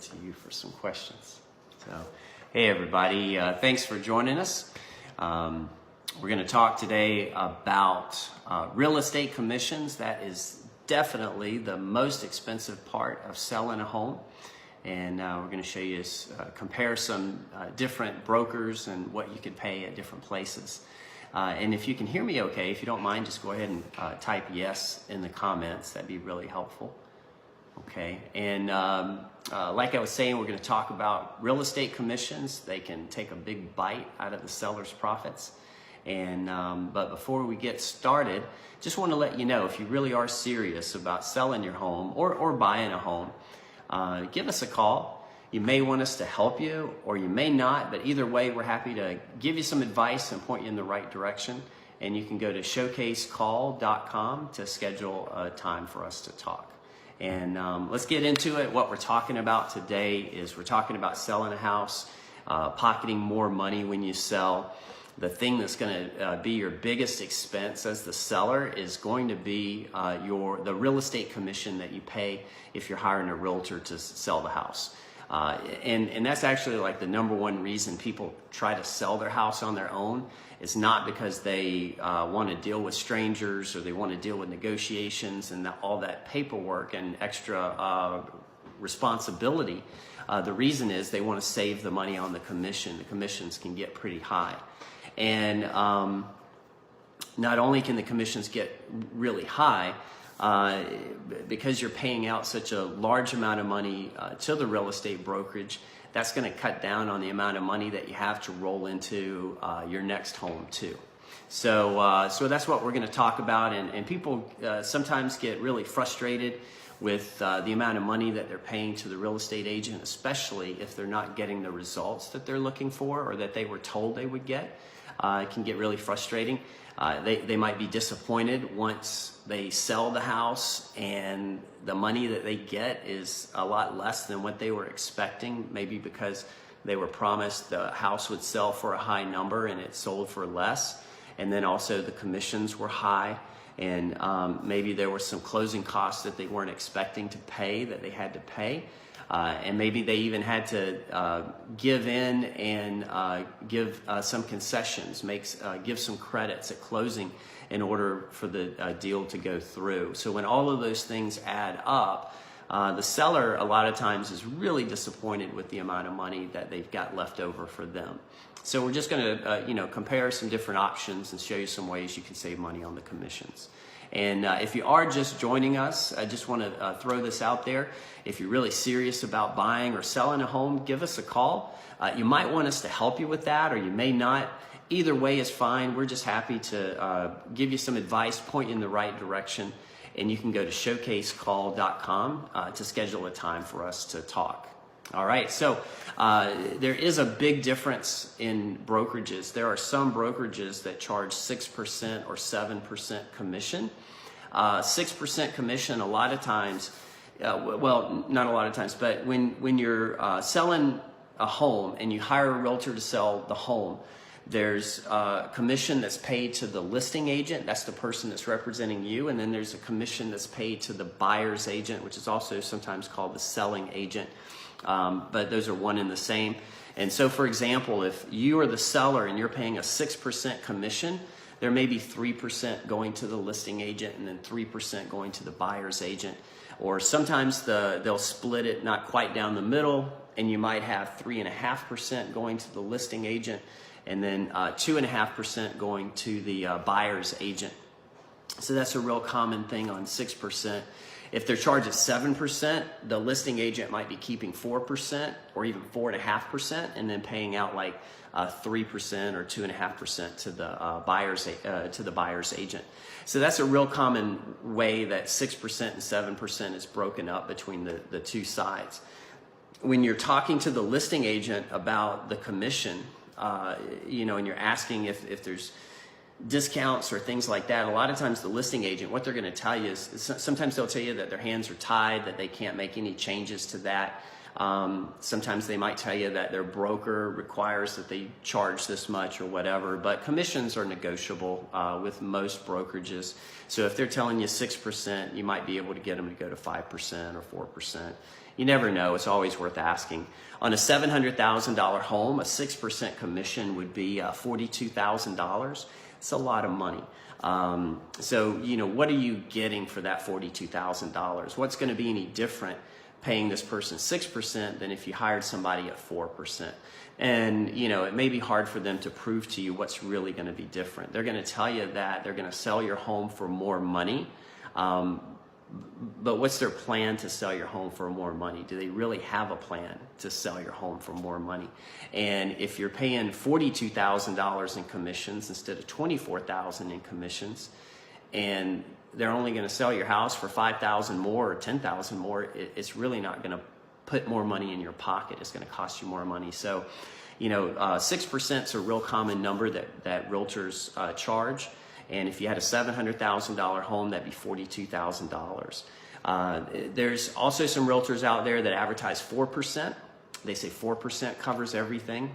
to you for some questions. So, hey everybody, thanks for joining us. We're going to talk today about real estate commissions. That is definitely the most expensive part of selling a home. And we're going to show you, compare some different brokers and what you could pay at different places. And if you can hear me okay, if you don't mind, just go ahead and type yes in the comments. That'd be really helpful. Okay, and like I was saying, we're going to talk about real estate commissions. They can take a big bite out of the seller's profits. And but before we get started, just want to let you know, if you really are serious about selling your home or buying a home, give us a call. You may want us to help you, or you may not, but either way, we're happy to give you some advice and point you in the right direction. And you can go to showcasecall.com to schedule a time for us to talk. And let's get into it. What we're talking about today is we're talking about selling a house, pocketing more money when you sell. The thing that's going to be your biggest expense as the seller is going to be the real estate commission that you pay if you're hiring a realtor to sell the house. And that's actually like the number one reason people try to sell their house on their own. It's not because they want to deal with strangers or they want to deal with negotiations and all that paperwork and extra responsibility. The reason is they want to save the money on the commission. The commissions can get pretty high. And not only can the commissions get really high, because you're paying out such a large amount of money to the real estate brokerage, that's going to cut down on the amount of money that you have to roll into your next home too. So that's what we're going to talk about. And people sometimes get really frustrated with the amount of money that they're paying to the real estate agent, especially if they're not getting the results that they're looking for or that they were told they would get. It can get really frustrating. They might be disappointed once they sell the house and the money that they get is a lot less than what they were expecting, maybe because they were promised the house would sell for a high number and it sold for less. And then also the commissions were high, and maybe there were some closing costs that they weren't expecting to pay that they had to pay. And maybe they even had to give in and give some concessions, give some credits at closing in order for the deal to go through. So when all of those things add up, the seller a lot of times is really disappointed with the amount of money that they've got left over for them. So we're just going to compare some different options and show you some ways you can save money on the commissions. And if you are just joining us, I just want to throw this out there. If you're really serious about buying or selling a home, give us a call. You might want us to help you with that, or you may not. Either way is fine. We're just happy to give you some advice, point you in the right direction. And you can go to showcasecall.com to schedule a time for us to talk. All right, so there is a big difference in brokerages. There are some brokerages that charge 6% or 7% commission. 6% commission a lot of times, well, not a lot of times, but when you're selling a home and you hire a realtor to sell the home, there's a commission that's paid to the listing agent. That's the person that's representing you. And then there's a commission that's paid to the buyer's agent, which is also sometimes called the selling agent. But those are one and the same. And so, for example, if you are the seller and you're paying a 6% commission, there may be 3% going to the listing agent and then 3% going to the buyer's agent. Or sometimes they'll split it not quite down the middle, and you might have 3.5% going to the listing agent and then 2.5% going to the buyer's agent. So that's a real common thing on 6%. If they're charged at 7%, the listing agent might be keeping 4% or even 4.5% and then paying out like 3% or 2.5% to the buyer's agent. So that's a real common way that 6% and 7% is broken up between the two sides. When you're talking to the listing agent about the commission, and you're asking if there's discounts or things like that, a lot of times the listing agent, what they're going to tell you is sometimes they'll tell you that their hands are tied, that they can't make any changes to that. Sometimes they might tell you that their broker requires that they charge this much or whatever, but commissions are negotiable with most brokerages. So if they're telling you 6%, you might be able to get them to go to 5% or 4%. you never know. It's always worth asking. On a $700,000 home, a 6% commission would be $42,000. It's a lot of money. So, you know, what are you getting for that $42,000? What's going to be any different paying this person 6% than if you hired somebody at 4%? And, you know, it may be hard for them to prove to you what's really going to be different. They're going to tell you that they're going to sell your home for more money. But what's their plan to sell your home for more money? Do they really have a plan to sell your home for more money? And if you're paying $42,000 in commissions instead of $24,000 in commissions, and they're only going to sell your house for $5,000 more or $10,000 more, it's really not going to put more money in your pocket. It's going to cost you more money. So, you know, 6% is a real common number that realtors charge. And if you had a $700,000 home, that'd be $42,000. There's also some realtors out there that advertise 4%. They say 4% covers everything.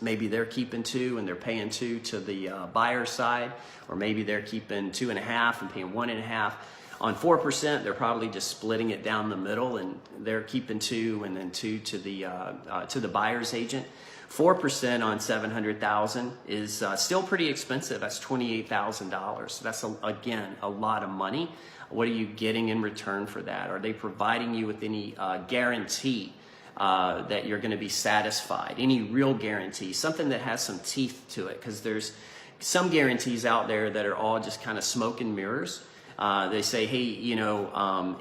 Maybe they're keeping 2 and they're paying 2 to the buyer side, or maybe they're keeping 2.5 and paying 1.5. On 4%, they're probably just splitting it down the middle, and they're keeping 2 and then 2 to the buyer's agent. 4% on $700,000 is still pretty expensive. That's $28,000. That's, again, a lot of money. What are you getting in return for that? Are they providing you with any guarantee that you're going to be satisfied? Any real guarantee? Something that has some teeth to it, because there's some guarantees out there that are all just kind of smoke and mirrors. They say, hey, you know,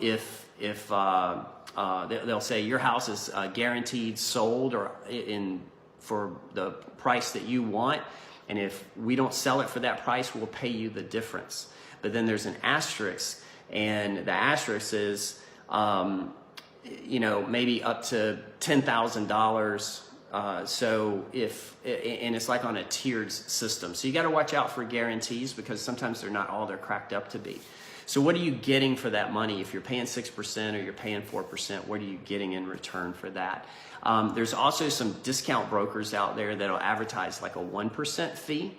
they'll say your house is guaranteed sold or for the price that you want, and if we don't sell it for that price, we'll pay you the difference. But then there's an asterisk, and the asterisk is, you know, maybe up to $10,000. So and it's like on a tiered system. So you got to watch out for guarantees, because sometimes they're not all they're cracked up to be. So what are you getting for that money? If you're paying 6% or you're paying 4%, what are you getting in return for that? There's also some discount brokers out there that'll advertise like a 1% fee,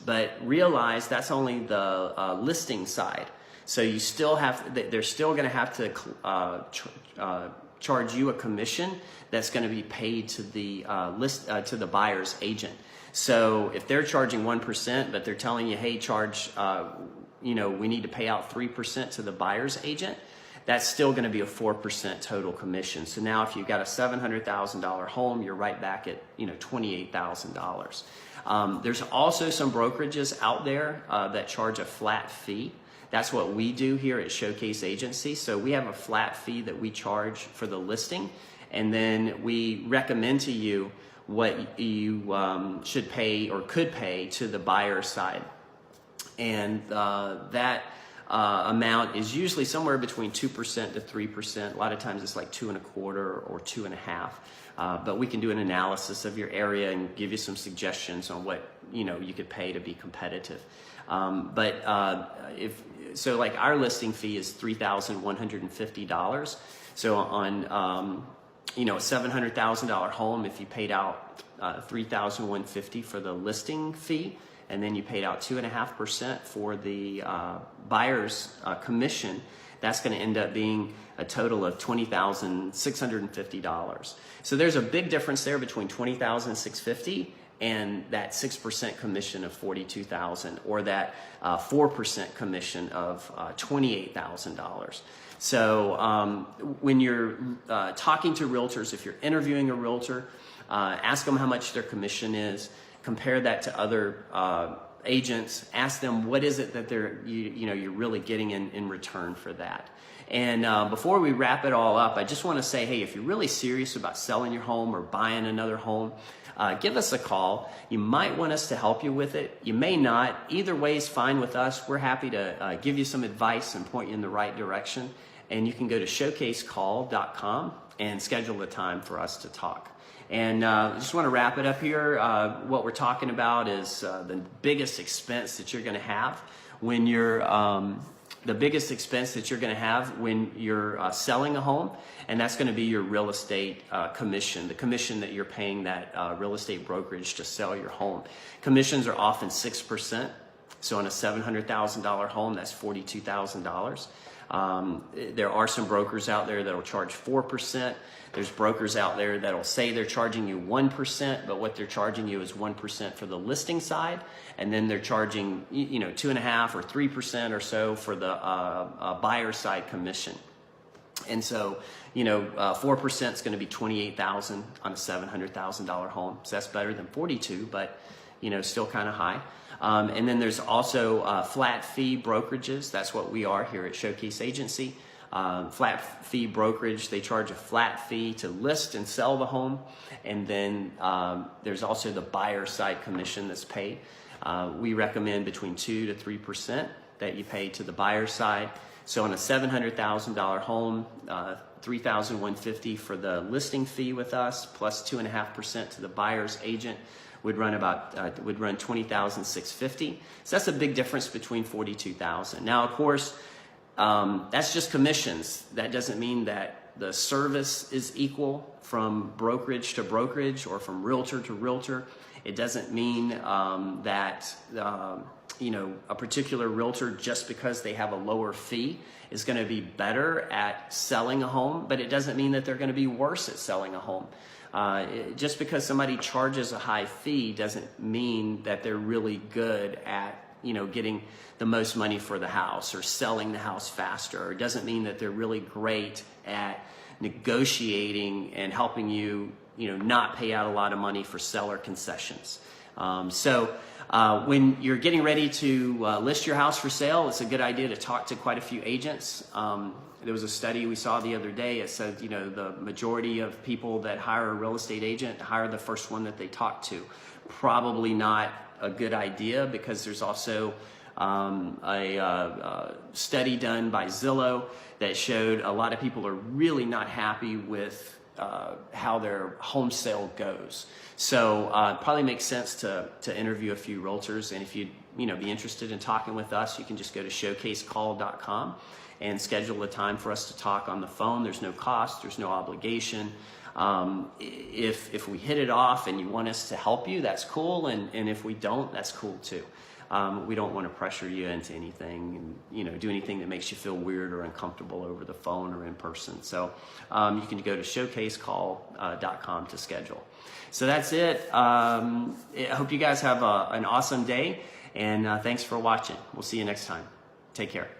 but realize that's only the listing side. So you still they're still going to have to charge you a commission that's going to be paid to the to the buyer's agent. So if they're charging 1%, but they're telling you, hey, charge, you know, we need to pay out 3% to the buyer's agent, that's still going to be a 4% total commission. So now if you've got a $700,000 home, you're right back at, you know, $28,000. There's also some brokerages out there that charge a flat fee. That's what we do here at Showcase Agency. So we have a flat fee that we charge for the listing, and then we recommend to you what you should pay or could pay to the buyer side. And that amount is usually somewhere between 2% to 3%. A lot of times it's like 2.25% or 2.5%. But we can do an analysis of your area and give you some suggestions on what, you know, you could pay to be competitive. Like our listing fee is $3,150. So on you know, a $700,000 home, if you paid out $3,150 for the listing fee, and then you paid out 2.5% for the buyer's commission, that's going to end up being a total of $20,650. So there's a big difference there between $20,650 and that 6% commission of $42,000, or that 4% commission of $28,000. So when you're talking to realtors, if you're interviewing a realtor, ask them how much their commission is. Compare that to other agents. Ask them what is it that you're really getting in return for that. And before we wrap it all up, I just want to say, hey, if you're really serious about selling your home or buying another home, give us a call. You might want us to help you with it. You may not. Either way is fine with us. We're happy to give you some advice and point you in the right direction. And you can go to showcasecall.com and schedule a time for us to talk. And I just want to wrap it up here. What we're talking about is the biggest expense that you're going to have when you're selling a home, and that's going to be your real estate commission, the commission that you're paying that real estate brokerage to sell your home. Commissions are often 6%. So on a $700,000 home, that's $42,000. There are some brokers out there that'll charge 4%. There's brokers out there that'll say they're charging you 1%, but what they're charging you is 1% for the listing side, and then they're charging 2.5% or 3% or so for the buyer side commission. And so, 4% is going to be $28,000 on a $700,000 home. So that's better than 42, but still kind of high. And then there's also flat fee brokerages. That's what we are here at Showcase Agency. Flat fee brokerage, they charge a flat fee to list and sell the home. And then there's also the buyer side commission that's paid. We recommend between 2 to 3% that you pay to the buyer side. So on a $700,000 home, $3,150 for the listing fee with us, plus 2.5% to the buyer's agent would run $20,650. So that's a big difference between $42,000. Now, of course, that's just commissions. That doesn't mean that the service is equal from brokerage to brokerage or from realtor to realtor. It doesn't mean that a particular realtor, just because they have a lower fee, is going to be better at selling a home, but it doesn't mean that they're going to be worse at selling a home. Just because somebody charges a high fee doesn't mean that they're really good at getting the most money for the house or selling the house faster. Or it doesn't mean that they're really great at negotiating and helping you not pay out a lot of money for seller concessions. So when you're getting ready to list your house for sale, it's a good idea to talk to quite a few agents. There was a study we saw the other day. It said, the majority of people that hire a real estate agent hire the first one that they talk to. Probably not a good idea, because there's also a study done by Zillow that showed a lot of people are really not happy with how their home sale goes. So it probably makes sense to interview a few realtors. And if you'd be interested in talking with us, you can just go to showcasecall.com and schedule a time for us to talk on the phone. There's no cost, there's no obligation. If we hit it off and you want us to help you, that's cool. And if we don't, that's cool too. We don't want to pressure you into anything and do anything that makes you feel weird or uncomfortable over the phone or in person. So you can go to showcasecall.com to schedule. So that's it. I hope you guys have an awesome day, and thanks for watching. We'll see you next time. Take care.